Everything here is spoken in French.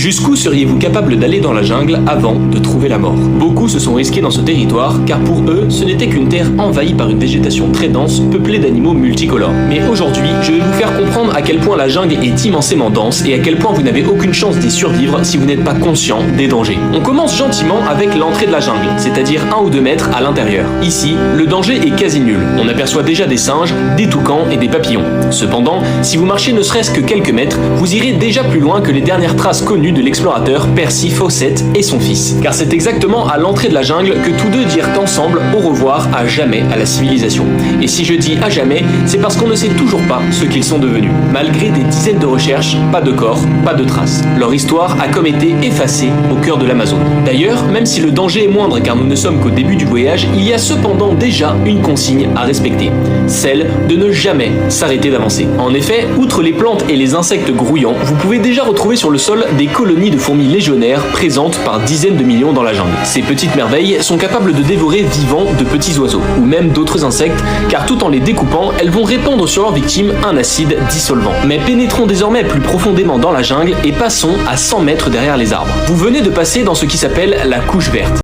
Jusqu'où seriez-vous capable d'aller dans la jungle avant de trouver la mort? Beaucoup se sont risqués dans ce territoire car pour eux, ce n'était qu'une terre envahie par une végétation très dense, peuplée d'animaux multicolores. Mais aujourd'hui, je vais vous faire comprendre à quel point la jungle est immensément dense et à quel point vous n'avez aucune chance d'y survivre si vous n'êtes pas conscient des dangers. On commence gentiment avec l'entrée de la jungle, c'est-à-dire 1 ou 2 mètres à l'intérieur. Ici, le danger est quasi nul. On aperçoit déjà des singes, des toucans et des papillons. Cependant, si vous marchez ne serait-ce que quelques mètres, vous irez déjà plus loin que les dernières traces connues de l'explorateur Percy Fawcett et son fils. Car c'est exactement à l'entrée de la jungle que tous deux dirent ensemble au revoir à jamais à la civilisation. Et si je dis à jamais, c'est parce qu'on ne sait toujours pas ce qu'ils sont devenus. Malgré des dizaines de recherches, pas de corps, pas de traces. Leur histoire a comme été effacée au cœur de l'Amazone. D'ailleurs, même si le danger est moindre car nous ne sommes qu'au début du voyage, il y a cependant déjà une consigne à respecter. Celle de ne jamais s'arrêter d'avancer. En effet, outre les plantes et les insectes grouillants, vous pouvez déjà retrouver sur le sol des colonies de fourmis légionnaires présentes par dizaines de millions dans la jungle. Ces petites merveilles sont capables de dévorer vivants de petits oiseaux, ou même d'autres insectes, car tout en les découpant, elles vont répandre sur leurs victimes un acide dissolvant. Mais pénétrons désormais plus profondément dans la jungle et passons à 100 mètres derrière les arbres. Vous venez de passer dans ce qui s'appelle la couche verte.